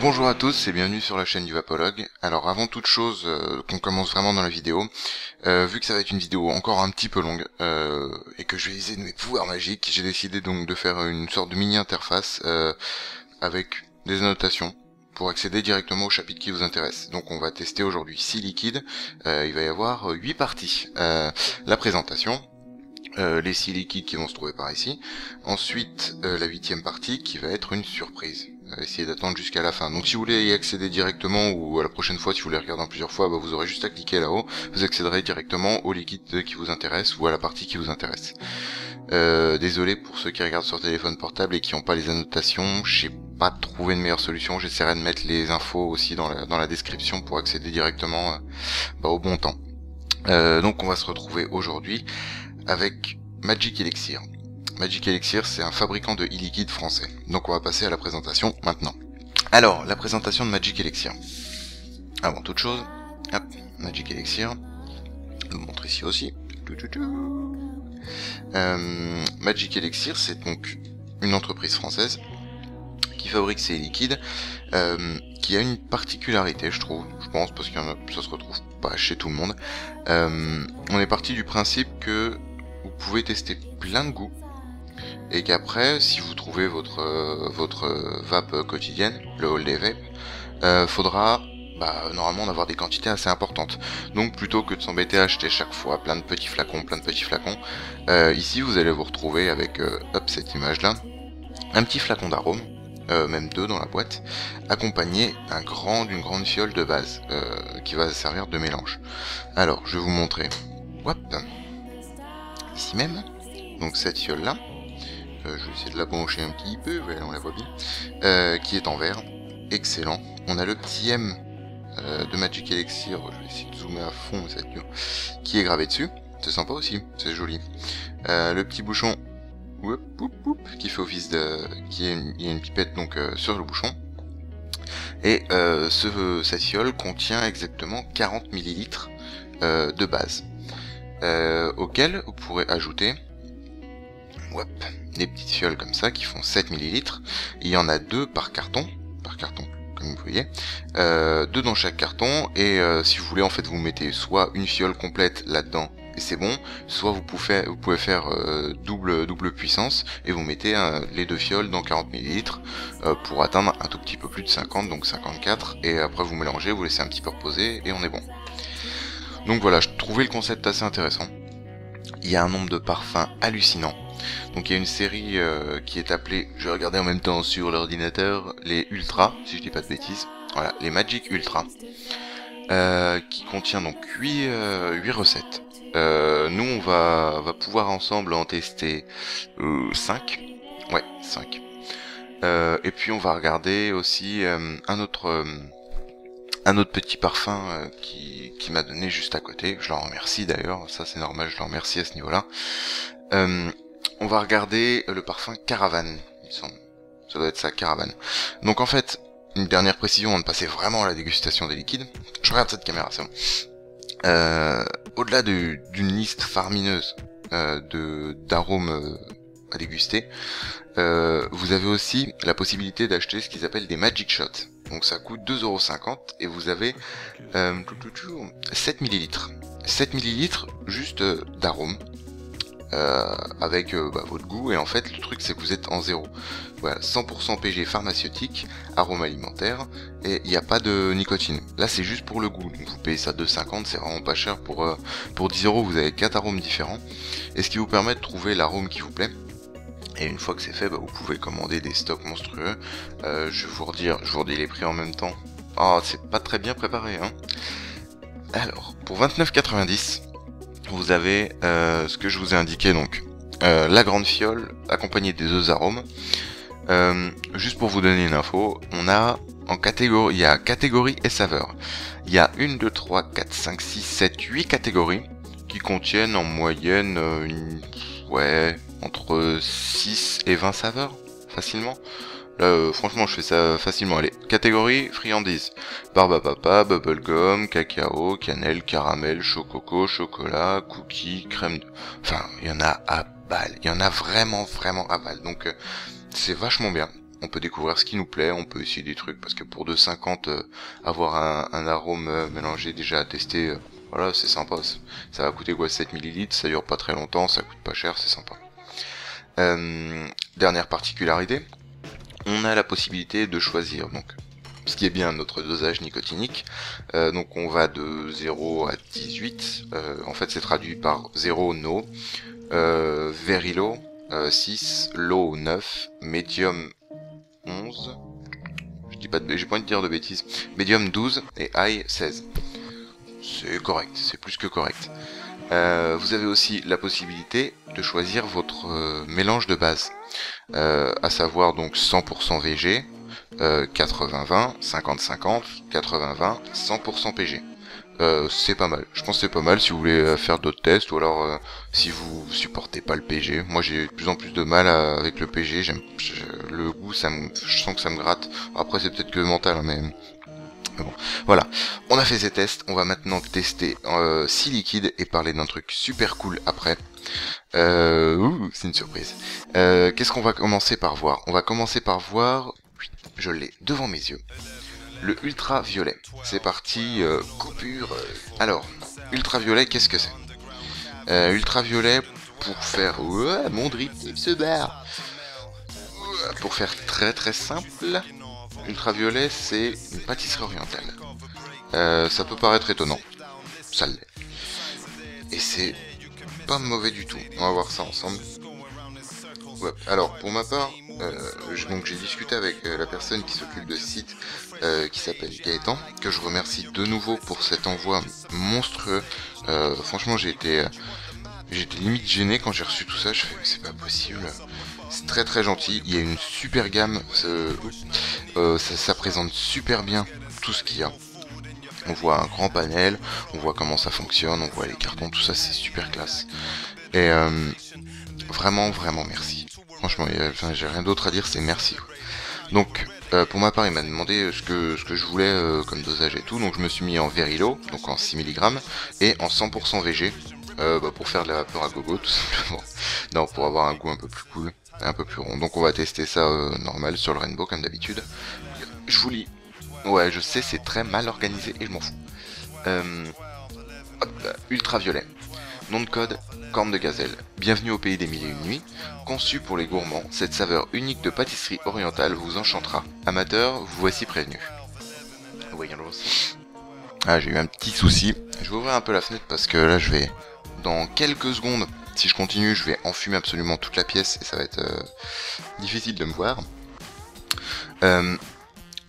Bonjour à tous et bienvenue sur la chaîne du Vapologue. Alors avant toute chose, qu'on commence vraiment dans la vidéo, vu que ça va être une vidéo encore un petit peu longue, et que je vais essayer de mes pouvoirs magiques, j'ai décidé donc de faire une sorte de mini interface avec des annotations pour accéder directement au chapitre qui vous intéresse. Donc on va tester aujourd'hui 6 liquides, il va y avoir 8 parties. La présentation, les 6 liquides qui vont se trouver par ici, ensuite la 8e partie qui va être une surprise. Essayez d'attendre jusqu'à la fin. Donc si vous voulez y accéder directement, ou à la prochaine fois si vous voulez regarder en plusieurs fois, vous aurez juste à cliquer là-haut, vous accéderez directement au liquide qui vous intéresse ou à la partie qui vous intéresse. Désolé pour ceux qui regardent sur téléphone portable et qui n'ont pas les annotations, j'ai pas trouvé une meilleure solution, j'essaierai de mettre les infos aussi dans la description pour accéder directement au bon temps. Donc on va se retrouver aujourd'hui avec Magic Elixir. Magic Elixir, c'est un fabricant de e-liquide français. Donc on va passer à la présentation maintenant. Alors, la présentation de Magic Elixir. Avant toute chose, hop, Magic Elixir. Je vous montre ici aussi. Magic Elixir, c'est donc une entreprise française qui fabrique ces liquides, qui a une particularité, je pense, parce que ça se retrouve pas chez tout le monde. On est parti du principe que vous pouvez tester plein de goûts, et qu'après, si vous trouvez votre vape quotidienne, le All Day Vape, faudra normalement en avoir des quantités assez importantes. Donc plutôt que de s'embêter à acheter chaque fois plein de petits flacons, ici vous allez vous retrouver avec cette image là, un petit flacon d'arôme, même deux dans la boîte, accompagné d'une grande fiole de base, qui va servir de mélange. Alors je vais vous montrer, hop, ici même, donc cette fiole là, je vais essayer de la brancher un petit peu, voilà, on la voit bien, qui est en verre, excellent. On a le petit M de Magic Elixir, je vais essayer de zoomer à fond, mais ça va être dur, qui est gravé dessus, c'est sympa aussi, c'est joli. Le petit bouchon, qui fait office il y a une pipette donc sur le bouchon, et cette fiole contient exactement 40 ml de base, auquel vous pourrez ajouter des petites fioles comme ça qui font 7 ml. Il y en a deux par carton comme vous voyez, deux dans chaque carton, et si vous voulez en fait vous mettez soit une fiole complète là-dedans et c'est bon, soit vous pouvez faire double puissance et vous mettez les deux fioles dans 40 ml pour atteindre un tout petit peu plus de 50, donc 54, et après vous mélangez, vous laissez un petit peu reposer et on est bon. Donc voilà, je trouvais le concept assez intéressant. Il y a un nombre de parfums hallucinant. Donc il y a une série qui est appelée, je vais regarder en même temps sur l'ordinateur, les Ultra, si je dis pas de bêtises. Voilà, les Magic Ultra, qui contient donc 8 recettes. Nous on va pouvoir ensemble en tester 5. Ouais, 5. Et puis on va regarder aussi un autre petit parfum qui m'a donné juste à côté. Je leur remercie d'ailleurs, ça c'est normal, je leur remercie à ce niveau-là. On va regarder le parfum Caravane, il me semble. Ça doit être ça, Caravane. Donc en fait, une dernière précision avant de passer vraiment à la dégustation des liquides. Je regarde cette caméra, c'est bon. Au-delà d'une liste faramineuse d'arômes à déguster, vous avez aussi la possibilité d'acheter ce qu'ils appellent des Magic Shots. Donc ça coûte 2,50€ et vous avez 7 ml. 7 ml juste d'arôme. Avec votre goût, et en fait le truc c'est que vous êtes en zéro. Voilà, 100% PG pharmaceutique, arôme alimentaire, et il n'y a pas de nicotine. Là c'est juste pour le goût, donc vous payez ça 2,50€, c'est vraiment pas cher. Pour 10€ vous avez 4 arômes différents, et ce qui vous permet de trouver l'arôme qui vous plaît. Et une fois que c'est fait, vous pouvez commander des stocks monstrueux. Je vais vous redis les prix en même temps. Oh, c'est pas très bien préparé, hein. Alors, pour 29,90€, vous avez ce que je vous ai indiqué, donc la grande fiole accompagnée des deux arômes. Juste pour vous donner une info, on a en catégorie, il y a catégorie et saveur. Il y a 1, 2, 3, 4, 5, 6, 7, 8 catégories qui contiennent en moyenne entre 6 et 20 saveurs, facilement. Là, franchement, je fais ça facilement. Allez, catégorie friandises. Barbe à papa, bubblegum, cacao, cannelle, caramel, chococo, chocolat, cookies, crème de... Enfin, il y en a à balle. Il y en a vraiment à balle. Donc, c'est vachement bien. on peut découvrir ce qui nous plaît, on peut essayer des trucs, parce que pour 2,50 avoir un arôme mélangé déjà à tester, voilà, c'est sympa. Ça va coûter quoi, 7 ml, ça dure pas très longtemps, ça coûte pas cher, c'est sympa. Dernière particularité, on a la possibilité de choisir, donc ce qui est bien notre dosage nicotinique. Donc on va de 0 à 18, en fait c'est traduit par 0 no, very low 6, low 9, medium 11, j'ai pas envie de dire de bêtises, medium 12 et high 16. C'est correct, c'est plus que correct. Vous avez aussi la possibilité de choisir votre mélange de base, à savoir donc 100% VG, 80-20, 50-50, 80-20, 100% PG. C'est pas mal. Je pense que c'est pas mal si vous voulez faire d'autres tests, ou alors si vous supportez pas le PG. Moi j'ai de plus en plus de mal avec le PG, le goût, je sens que ça me gratte. Après c'est peut-être que mental, hein, mais bon. Voilà, on a fait ces tests, on va maintenant tester 6 liquides et parler d'un truc super cool après. C'est une surprise. Qu'est-ce qu'on va commencer par voir? On va commencer par voir, je l'ai devant mes yeux, le ultraviolet. C'est parti, coupure. Alors, ultraviolet, qu'est-ce que c'est? Ultraviolet, pour faire... Ouais, mon drip se barre. Pour faire très très simple, ultraviolet, c'est une pâtisserie orientale. Ça peut paraître étonnant, ça l'est. Et c'est pas mauvais du tout. On va voir ça ensemble. Ouais. Alors, pour ma part, j'ai discuté avec la personne qui s'occupe de ce site, qui s'appelle Gaëtan, que je remercie de nouveau pour cet envoi monstrueux. Franchement, j'étais limite gêné quand j'ai reçu tout ça. Je fais, c'est pas possible. C'est très très gentil. Il y a une super gamme. Ça présente super bien tout ce qu'il y a. On voit un grand panel, on voit comment ça fonctionne, on voit les cartons, tout ça, c'est super classe. Et vraiment, vraiment merci. Franchement, j'ai rien d'autre à dire, c'est merci. Donc, pour ma part, il m'a demandé ce que je voulais comme dosage et tout, donc je me suis mis en very low, donc en 6 mg, et en 100% VG, pour faire de la vapeur à gogo, tout simplement. Non, pour avoir un goût un peu plus cool, un peu plus rond. Donc on va tester ça normal sur le Rainbow, comme d'habitude. Je vous lis. Ouais, je sais, c'est très mal organisé, et je m'en fous. Ultraviolet. Nom de code, corne de gazelle. Bienvenue au pays des mille et une nuits. Conçu pour les gourmands, cette saveur unique de pâtisserie orientale vous enchantera. Amateurs, vous voici prévenus. Voyons aussi. Ah, j'ai eu un petit souci. Je vais ouvrir un peu la fenêtre parce que là, je vais... Dans quelques secondes, si je continue, je vais enfumer absolument toute la pièce et ça va être difficile de me voir.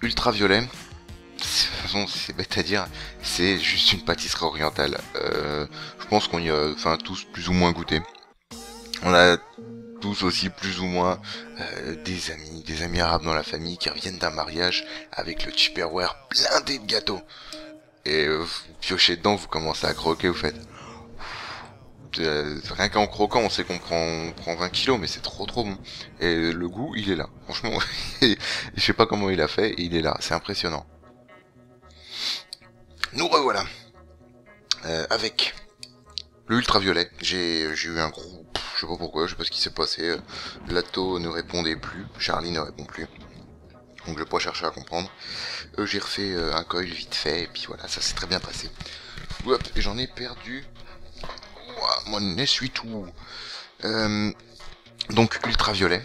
Ultraviolet. De toute façon, c'est bête à dire, c'est juste une pâtisserie orientale. Je pense qu'on y a tous plus ou moins goûté. On a tous aussi plus ou moins des amis arabes dans la famille qui reviennent d'un mariage avec le Tupperware blindé de gâteaux. Et vous piochez dedans, vous commencez à croquer, vous faites... rien qu'en croquant, on sait qu'on prend 20 kilos, mais c'est trop bon. Et le goût, il est là. Franchement, je sais pas comment il a fait, il est là, c'est impressionnant. Nous revoilà avec le ultraviolet. J'ai eu un gros... je sais pas pourquoi, je sais pas ce qui s'est passé. Lato ne répondait plus, Charlie ne répond plus. Donc je vais pas chercher à comprendre. J'ai refait un coil vite fait, et puis voilà, ça s'est très bien passé. Hop, j'en ai perdu... Mon essuie-tout. Donc ultraviolet.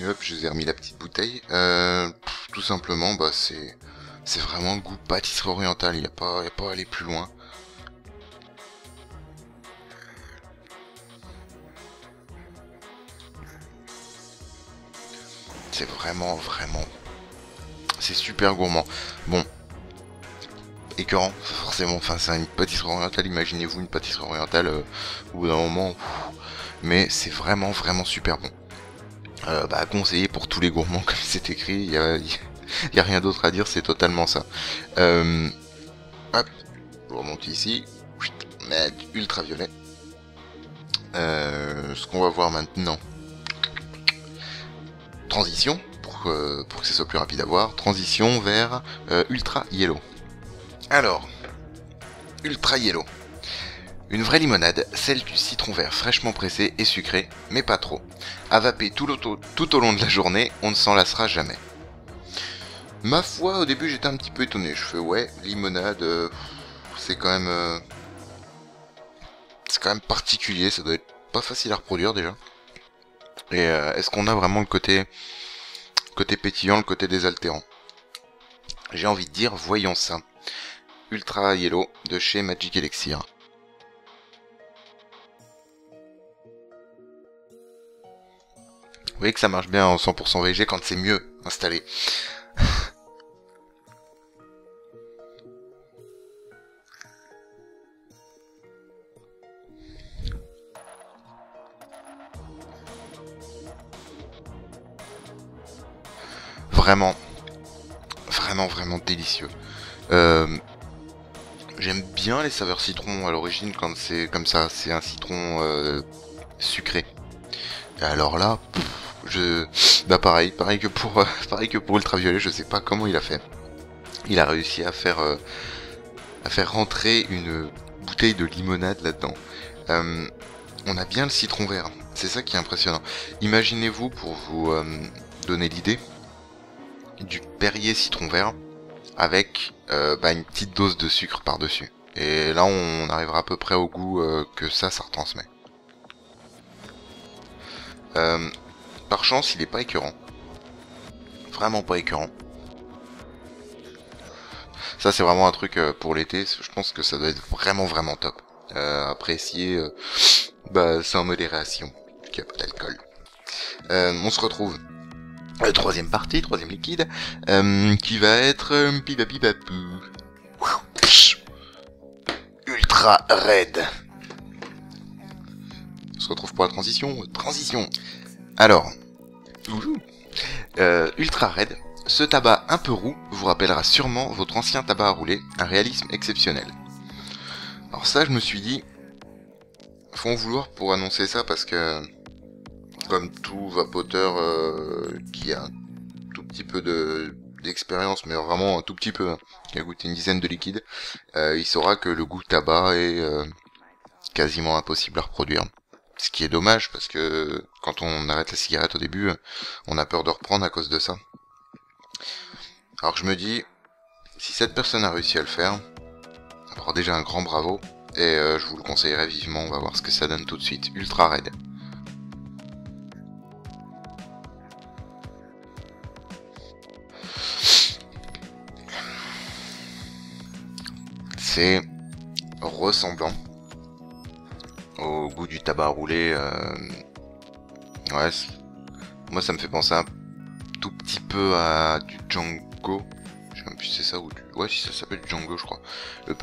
Hop, je vous ai remis la petite bouteille. Tout simplement, c'est vraiment le goût pâtisserie orientale. Il n'y a pas à aller plus loin. C'est vraiment, c'est super gourmand. Bon. Écœurant, forcément, c'est une pâtisserie orientale, imaginez-vous une pâtisserie orientale au bout d'un moment, mais c'est vraiment super bon. Conseillé pour tous les gourmands, comme c'est écrit, il y a rien d'autre à dire, c'est totalement ça. Hop, je remonte ici, ultraviolet. Ce qu'on va voir maintenant, transition, pour que ce soit plus rapide à voir, transition vers ultra yellow. Alors, ultra yellow. Une vraie limonade, celle du citron vert fraîchement pressé et sucré, mais pas trop. À vaper tout au long de la journée, on ne s'en lassera jamais. Ma foi, au début j'étais un petit peu étonné. Je fais ouais, limonade, c'est quand même particulier, ça doit être pas facile à reproduire déjà. Et est-ce qu'on a vraiment le côté pétillant, le côté désaltérant? J'ai envie de dire, voyons ça. Ultra Yellow de chez Magic Elixir. Vous voyez que ça marche bien en 100% VG quand c'est mieux installé. Vraiment délicieux. J'aime bien les saveurs citron à l'origine quand c'est comme ça, c'est un citron sucré. Et alors là, pareil que pour Ultraviolet, je sais pas comment il a fait. Il a réussi à faire rentrer une bouteille de limonade là-dedans. On a bien le citron vert, c'est ça qui est impressionnant. Imaginez-vous, pour vous donner l'idée, du Perrier citron vert avec une petite dose de sucre par-dessus. Et là on arrivera à peu près au goût que ça retransmet. Par chance il est pas écœurant. Vraiment pas écœurant. Ça c'est vraiment un truc pour l'été, je pense que ça doit être vraiment top. Apprécier sans modération, qu'il n'y a pas d'alcool. On se retrouve troisième partie, troisième liquide, qui va être Ultra Red. On se retrouve pour la transition. Alors, Ultra Red, ce tabac un peu roux vous rappellera sûrement votre ancien tabac à rouler, un réalisme exceptionnel. Alors ça, je me suis dit, faut en vouloir pour annoncer ça parce que, comme tout vapoteur qui a un tout petit peu d'expérience, mais vraiment un tout petit peu, qui a goûté une dizaine de liquides, il saura que le goût tabac est quasiment impossible à reproduire. Ce qui est dommage parce que quand on arrête la cigarette au début, on a peur de reprendre à cause de ça. Alors je me dis, si cette personne a réussi à le faire, alors déjà un grand bravo, et je vous le conseillerais vivement, on va voir ce que ça donne tout de suite. Ultra Red. C'est ressemblant au goût du tabac roulé. Ouais, moi ça me fait penser un tout petit peu à du Django. Je sais même plus si c'est ça ou du... Ouais, si ça s'appelle Django, je crois. Le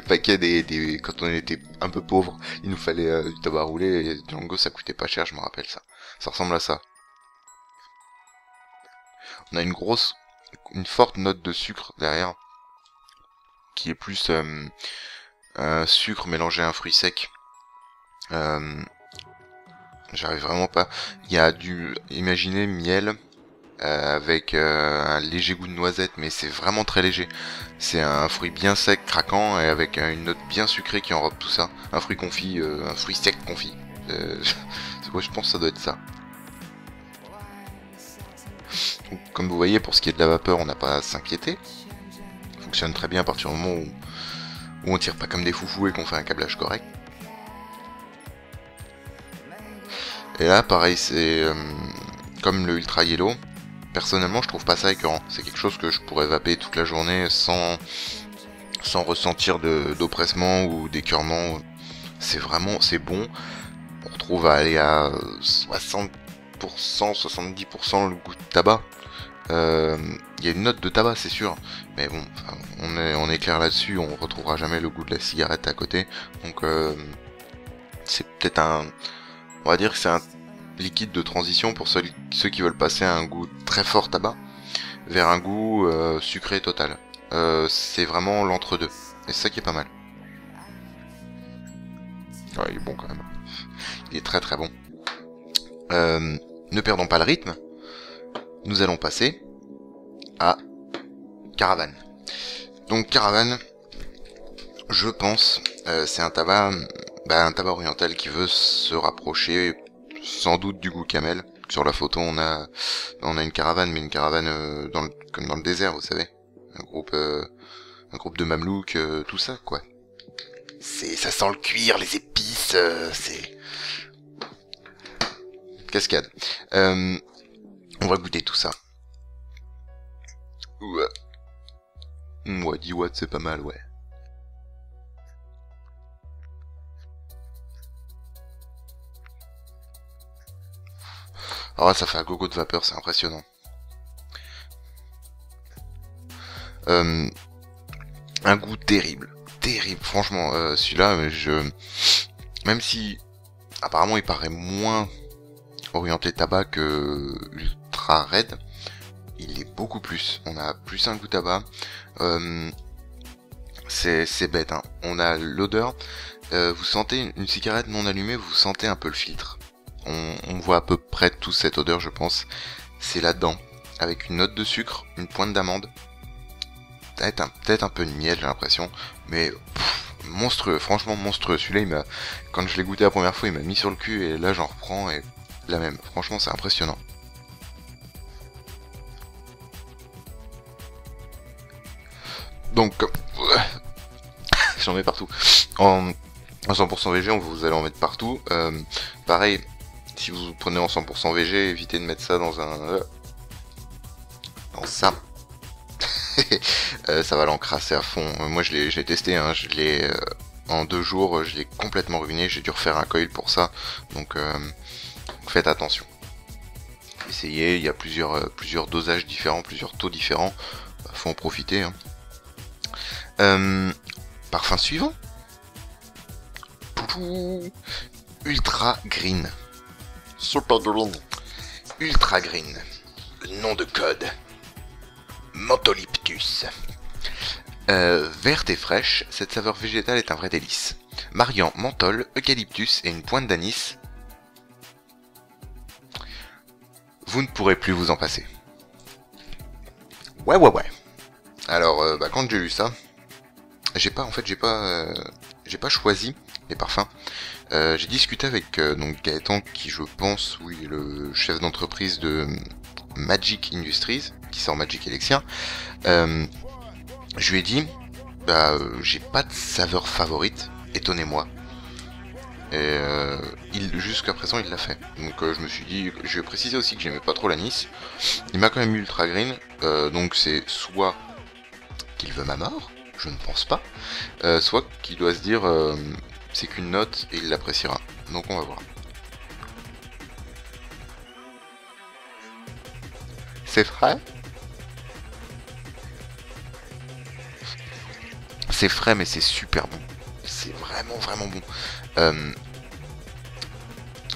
paquet des... Quand on était un peu pauvre, il nous fallait du tabac roulé, et Django ça coûtait pas cher, je me rappelle ça. Ça ressemble à ça. On a une forte note de sucre derrière, qui est plus sucre mélangé à un fruit sec. J'arrive vraiment pas. Il y a imaginez miel avec un léger goût de noisette, mais c'est vraiment très léger. C'est un fruit bien sec, craquant, et avec une note bien sucrée qui enrobe tout ça. Un fruit confit, un fruit sec confit. Je pense que ça doit être ça. Donc, comme vous voyez, pour ce qui est de la vapeur, on n'a pas à s'inquiéter. Ça fonctionne très bien à partir du moment où on tire pas comme des foufous et qu'on fait un câblage correct. Et là, pareil, c'est comme le Ultra Yellow. Personnellement, je trouve pas ça écœurant. C'est quelque chose que je pourrais vaper toute la journée sans ressentir d'oppressement ou d'écœurement. C'est bon. On retrouve à aller à 60%, 70% le goût de tabac. Il y a une note de tabac, c'est sûr. Mais bon, on est clair là-dessus. On retrouvera jamais le goût de la cigarette à côté. Donc, c'est peut-être on va dire que c'est un liquide de transition pour ceux qui veulent passer à un goût très fort tabac vers un goût sucré total. C'est vraiment l'entre-deux. Et c'est ça qui est pas mal. Ouais, il est bon quand même. Il est très très bon. Ne perdons pas le rythme. Nous allons passer à Caravane. Donc Caravane, je pense, c'est un tabac un tabac oriental qui veut se rapprocher sans doute du goût camel. Sur la photo, on a une caravane, mais une caravane comme dans le désert, vous savez, un groupe de mamelouks, tout ça, quoi. Ça sent le cuir, les épices, c'est cascade. On va goûter tout ça. Ouais, 10 watts, c'est pas mal, ouais. Ah, ça fait un gogo de vapeur, c'est impressionnant. Un goût terrible, franchement, celui-là, même si apparemment il paraît moins orienté tabac que Ultra Red, il est beaucoup plus, on a plus un goût tabac, c'est bête, hein. On a l'odeur, vous sentez une cigarette non allumée, vous sentez un peu le filtre, on voit à peu près toute cette odeur, je pense, c'est là-dedans, avec une note de sucre, une pointe d'amande, peut-être un peu de miel, j'ai l'impression, mais monstrueux, franchement monstrueux. Celui-là, quand je l'ai goûté la première fois, il m'a mis sur le cul, et là j'en reprends, et la même. Franchement, c'est impressionnant. Donc, j'en mets partout. En 100% VG, vous allez en mettre partout. Pareil, si vous prenez en 100% VG, évitez de mettre ça dans ça. Ça va l'encrasser à fond. Moi je l'ai testé, hein. En 2 jours, je l'ai complètement ruiné, j'ai dû refaire un coil pour ça, donc faites attention. Essayez, il y a plusieurs dosages différents, plusieurs taux différents, faut en profiter, hein. Parfum suivant. Ultra Green. Super Green. Ultra Green. Le nom de code. Mentholyptus. Verte et fraîche, cette saveur végétale est un vrai délice. Mariant menthol, eucalyptus et une pointe d'anis, vous ne pourrez plus vous en passer. Ouais. Alors, quand j'ai lu ça, j'ai pas choisi les parfums. J'ai discuté avec donc Gaëtan, qui je pense, oui, est le chef d'entreprise de Magic Industries, qui sort Magic Elixir. Je lui ai dit, j'ai pas de saveur favorite, étonnez-moi. Et jusqu'à présent il l'a fait. Donc je me suis dit, je vais préciser aussi que j'aimais pas trop l'anis. Il m'a quand même eu Ultra Green, donc c'est soit qu'il veut ma mort, je ne pense pas, soit qu'il doit se dire c'est qu'une note et il l'appréciera. Donc on va voir. C'est frais. C'est frais, mais c'est super bon. C'est vraiment bon.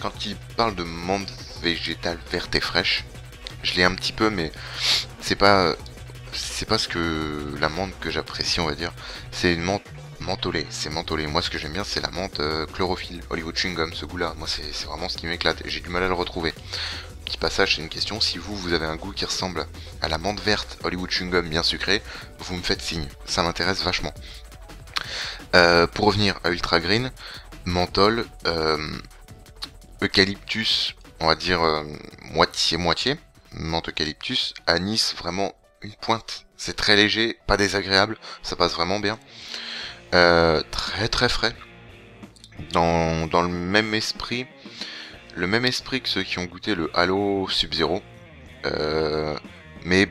Quand il parle de menthe végétale verte et fraîche, je l'ai un petit peu, mais c'est pas ce que la menthe que j'apprécie, on va dire. C'est une menthe mentholée, c'est mentholé. Moi, ce que j'aime bien, c'est la menthe chlorophylle, Hollywood chewing gum, ce goût-là. Moi, c'est vraiment ce qui m'éclate. J'ai du mal à le retrouver. Petit passage, c'est une question. Si vous avez un goût qui ressemble à la menthe verte, Hollywood chewing gum bien sucré, vous me faites signe. Ça m'intéresse vachement. Pour revenir à Ultra Green, menthol, eucalyptus, on va dire moitié-moitié, menthe eucalyptus, anis, vraiment une pointe, c'est très léger, pas désagréable, ça passe vraiment bien, très frais, dans le même esprit que ceux qui ont goûté le Halo Sub-Zero, mais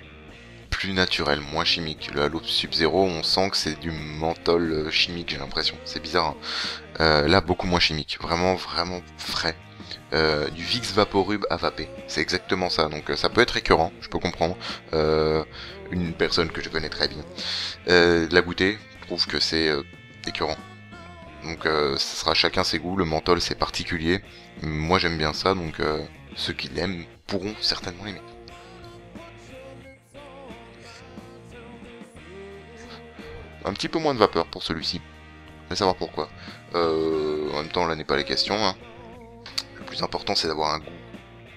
plus naturel, moins chimique. Le Halo Sub-Zero, on sent que c'est du menthol chimique, j'ai l'impression, c'est bizarre, hein. Là beaucoup moins chimique, vraiment frais. Du Vicks Vaporub à vapé, c'est exactement ça, donc ça peut être écœurant, je peux comprendre, une personne que je connais très bien l'a goûté, trouve que c'est écœurant, donc ce sera chacun ses goûts, le menthol c'est particulier, moi j'aime bien ça, donc ceux qui l'aiment pourront certainement l'aimer. Un petit peu moins de vapeur pour celui-ci, je vais savoir pourquoi, en même temps là n'est pas les questions, hein. Le plus important, c'est d'avoir un goût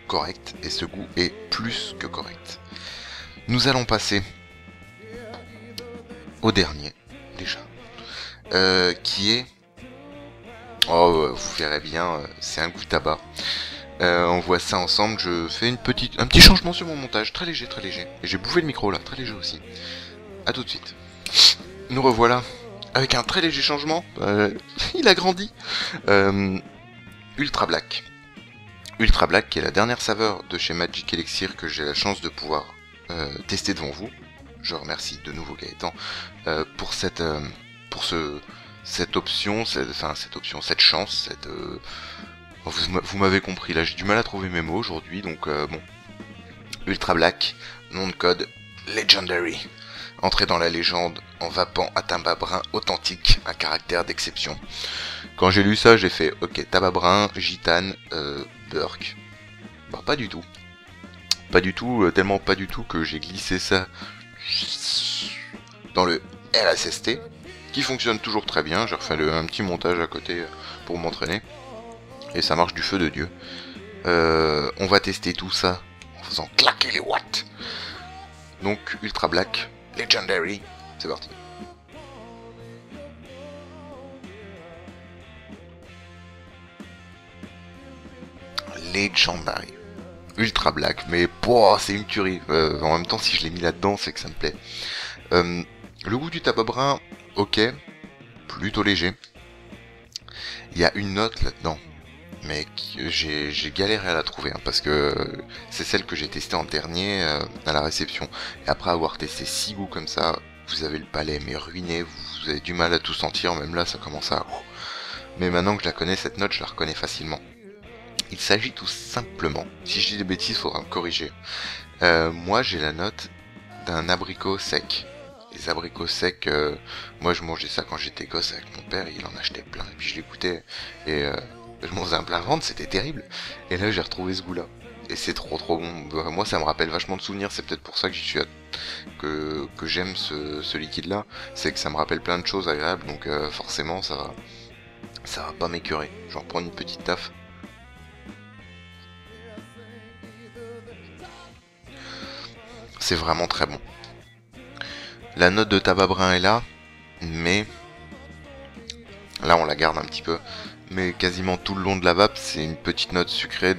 correct, et ce goût est plus que correct. Nous allons passer au dernier, déjà, qui est... Oh, vous verrez bien, c'est un goût tabac. On voit ça ensemble, je fais un petit changement sur mon montage, très léger, très léger. Et j'ai bouffé le micro là, très léger aussi. A tout de suite. Nous revoilà, avec un très léger changement, il a grandi. Ultra Black. Ultra Black qui est la dernière saveur de chez Magic Elixir que j'ai la chance de pouvoir tester devant vous. Je remercie de nouveau Gaëtan pour cette option, cette chance, vous m'avez compris, là j'ai du mal à trouver mes mots aujourd'hui, donc bon. Ultra Black, nom de code Legendary. Entrée dans la légende en vapant à tabac brun authentique, un caractère d'exception. Quand j'ai lu ça, j'ai fait ok, tabac brun, gitane, Burk. Bah pas du tout. Pas du tout, tellement pas du tout que j'ai glissé ça dans le LSST, qui fonctionne toujours très bien. J'ai refait un petit montage à côté pour m'entraîner. Et ça marche du feu de Dieu. On va tester tout ça en faisant claquer les watts. Donc Ultra Black, Legendary, c'est parti. Legendary. Ultra Black, mais c'est une tuerie. En même temps, si je l'ai mis là-dedans, c'est que ça me plaît. Le goût du tabac brun, ok, plutôt léger. Il y a une note là-dedans, mais j'ai galéré à la trouver, hein, parce que c'est celle que j'ai testée en dernier à la réception. Et après avoir testé 6 goûts comme ça, vous avez le palais mais ruiné, vous avez du mal à tout sentir, même là ça commence à... Mais maintenant que je la connais, cette note, je la reconnais facilement. Il s'agit tout simplement, si je dis des bêtises, il faudra me corriger. Moi j'ai la note d'un abricot sec. Les abricots secs, moi je mangeais ça quand j'étais gosse avec mon père, il en achetait plein, et puis je les goûtais, et je mangeais un plein ventre, c'était terrible. Et là j'ai retrouvé ce goût-là, et c'est trop bon. Moi ça me rappelle vachement de souvenirs, c'est peut-être pour ça que j'y suis que j'aime ce liquide-là, c'est que ça me rappelle plein de choses agréables, donc forcément ça va pas m'écœurer. Je vais en prendre une petite taffe. C'est vraiment très bon. La note de tabac brun est là, mais là on la garde un petit peu. Mais quasiment tout le long de la vape, c'est une petite note sucrée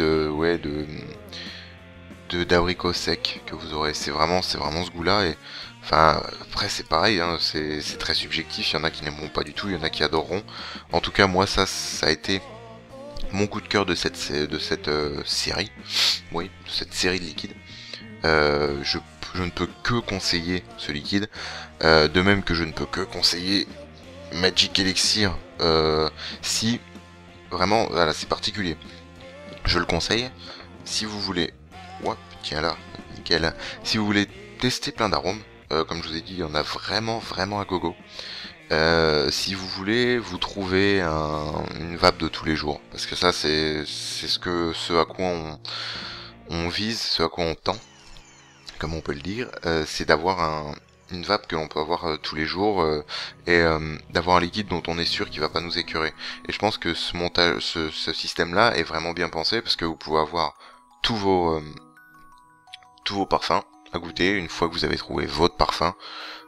d'abricot sec que vous aurez. C'est vraiment ce goût-là. Et enfin, après c'est pareil, hein, c'est très subjectif. Il y en a qui n'aimeront pas du tout, il y en a qui adoreront. En tout cas, moi ça a été mon coup de cœur de cette série. Oui, de cette série de liquides. Je ne peux que conseiller ce liquide, de même que je ne peux que conseiller Magic Elixir, si vraiment, voilà, c'est particulier. Je le conseille, si vous voulez, tiens là, nickel, si vous voulez tester plein d'arômes, comme je vous ai dit, il y en a vraiment à gogo. Si vous voulez vous trouver une vape de tous les jours, parce que ça c'est ce à quoi on vise, ce à quoi on tend, comme on peut le dire, c'est d'avoir une vape que l'on peut avoir tous les jours, et d'avoir un liquide dont on est sûr qu'il va pas nous écœurer. Et je pense que ce système-là est vraiment bien pensé, parce que vous pouvez avoir tous vos parfums à goûter. Une fois que vous avez trouvé votre parfum,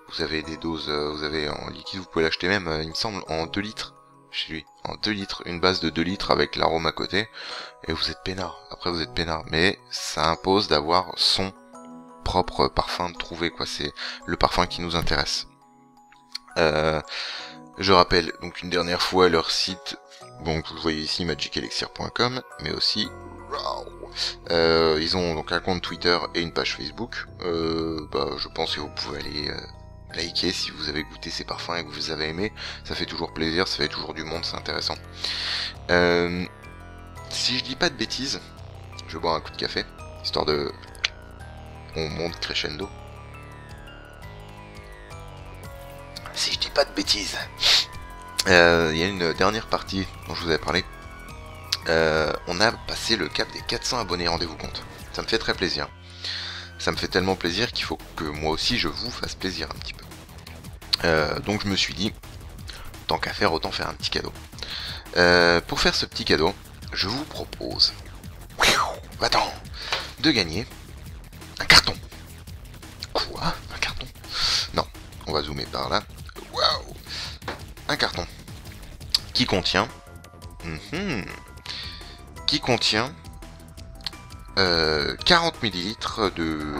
vous avez des doses, vous avez en liquide, vous pouvez l'acheter même, il me semble, en 2 litres chez lui. En 2 litres, une base de 2 litres avec l'arôme à côté, et vous êtes peinard. Après vous êtes peinard, mais ça impose d'avoir son propre parfum de trouver, quoi. C'est le parfum qui nous intéresse. Je rappelle donc une dernière fois leur site, donc vous voyez ici magicelixir.com, mais aussi ils ont donc un compte Twitter et une page Facebook. Je pense que vous pouvez aller liker si vous avez goûté ces parfums et que vous avez aimé. Ça fait toujours plaisir, ça fait toujours du monde, c'est intéressant. Si je dis pas de bêtises, je vais boire un coup de café, histoire de... On monte crescendo. Si je dis pas de bêtises, il y a une dernière partie dont je vous avais parlé. On a passé le cap des 400 abonnés, rendez-vous compte. Ça me fait très plaisir. Ça me fait tellement plaisir qu'il faut que moi aussi je vous fasse plaisir un petit peu. Donc je me suis dit, tant qu'à faire, autant faire un petit cadeau. Pour faire ce petit cadeau, je vous propose de gagner un carton. Quoi? Un carton? Non, on va zoomer par là. Waouh! Un carton qui contient qui contient 40 ml de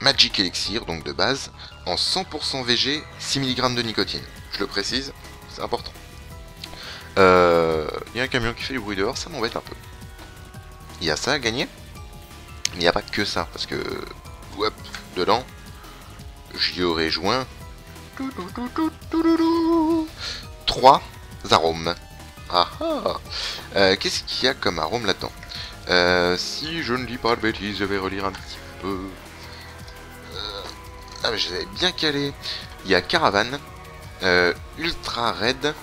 Magic Elixir, donc de base, en 100% VG, 6 mg de nicotine. Je le précise, c'est important. Il y a un camion qui fait du bruit dehors, ça m'embête un peu. Il y a ça à gagner, mais il n'y a pas que ça, parce que hop, dedans, j'y aurais joint 3 arômes. Qu'est-ce qu'il y a comme arôme là-dedans? Si je ne dis pas de bêtises, je vais relire un petit peu. Ah mais je les avais bien calé. Il y a Caravane, Ultra Red,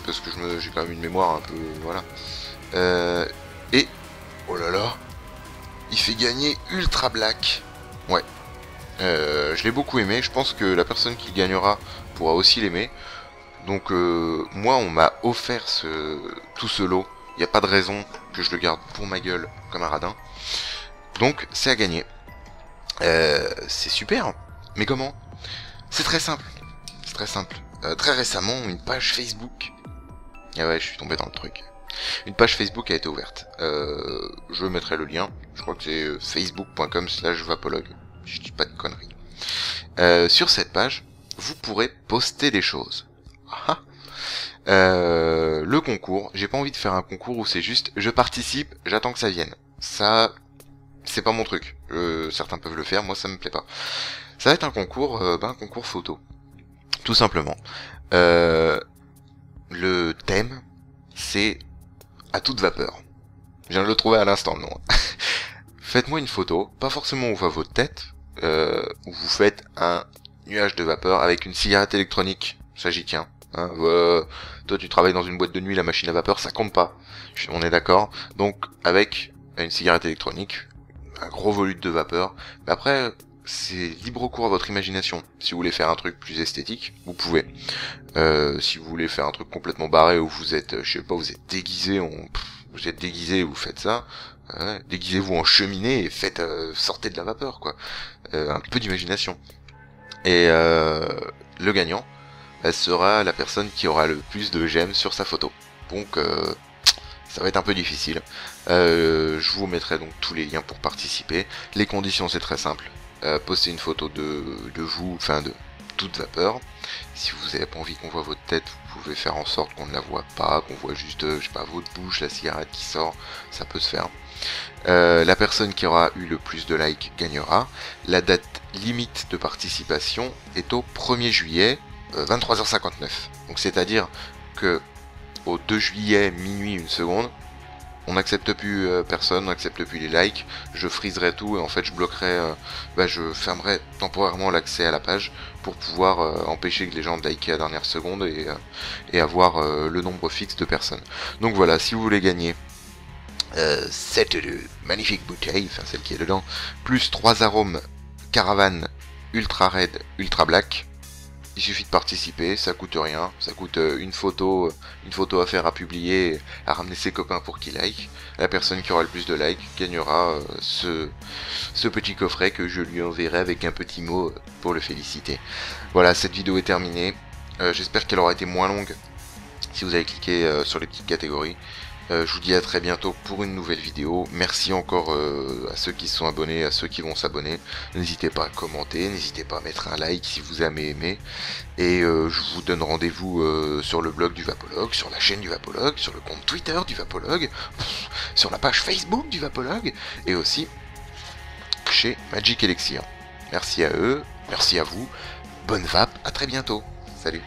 parce que j'ai quand même une mémoire un peu, voilà. Et oh là là, il fait gagner Ultra Black. Ouais. Je l'ai beaucoup aimé. Je pense que la personne qui gagnera pourra aussi l'aimer. Donc moi, on m'a offert tout ce lot. Il n'y a pas de raison que je le garde pour ma gueule comme un radin. Donc c'est à gagner. C'est super. Mais comment? C'est très simple. C'est très simple. Très récemment, une page Facebook. Ah ouais, je suis tombé dans le truc. Une page Facebook a été ouverte. Je mettrai le lien. Je crois que c'est facebook.com/vapologue. Je dis pas de conneries. Sur cette page, vous pourrez poster des choses. Le concours, j'ai pas envie de faire un concours où c'est juste je participe, j'attends que ça vienne. Ça, c'est pas mon truc. Certains peuvent le faire, moi ça me plaît pas. Ça va être un concours, un concours photo. Tout simplement. Le thème, c'est à toute vapeur. Je viens de le trouver à l'instant, le nom. Faites-moi une photo, pas forcément où va votre tête, où vous faites un nuage de vapeur avec une cigarette électronique. Ça, j'y tiens. Hein, toi, tu travailles dans une boîte de nuit, la machine à vapeur, ça compte pas. On est d'accord. Donc, avec une cigarette électronique, un gros volume de vapeur. Mais après, c'est libre cours à votre imagination. Si vous voulez faire un truc plus esthétique, vous pouvez. Si vous voulez faire un truc complètement barré où vous êtes, je sais pas, vous êtes déguisé, vous êtes déguisé et vous faites ça. Déguisez-vous en cheminée et faites sortez de la vapeur, quoi. Un peu d'imagination. Et le gagnant, elle sera la personne qui aura le plus de j'aime sur sa photo. Donc ça va être un peu difficile. Je vous mettrai donc tous les liens pour participer. Les conditions, c'est très simple. Postez une photo de vous, enfin de toute vapeur. Si vous n'avez pas envie qu'on voit votre tête, vous pouvez faire en sorte qu'on ne la voit pas, qu'on voit juste, je sais pas, votre bouche, la cigarette qui sort, ça peut se faire. La personne qui aura eu le plus de likes gagnera. La date limite de participation est au 1er juillet, 23h59. Donc c'est-à-dire que au 2 juillet, minuit, 1 seconde, on n'accepte plus personne, on n'accepte plus les likes, je friserai tout et en fait je bloquerai, je fermerai temporairement l'accès à la page pour pouvoir empêcher que les gens liker à la dernière seconde et avoir le nombre fixe de personnes. Donc voilà, si vous voulez gagner cette magnifique bouteille, enfin celle qui est dedans, plus 3 arômes Caravane, Ultra Red, Ultra Black, il suffit de participer, ça coûte rien, ça coûte une photo à faire, à publier, à ramener ses copains pour qu'ils like. La personne qui aura le plus de likes gagnera ce petit coffret que je lui enverrai avec un petit mot pour le féliciter. Voilà, cette vidéo est terminée. J'espère qu'elle aura été moins longue si vous avez cliqué sur les petites catégories. Je vous dis à très bientôt pour une nouvelle vidéo. Merci encore à ceux qui se sont abonnés, à ceux qui vont s'abonner. N'hésitez pas à commenter, n'hésitez pas à mettre un like si vous avez aimé. Et je vous donne rendez-vous sur le blog du Vapologue, sur la chaîne du Vapologue, sur le compte Twitter du Vapologue, sur la page Facebook du Vapologue, et aussi chez Magic Elixir. Merci à eux, merci à vous, bonne vape, à très bientôt. Salut.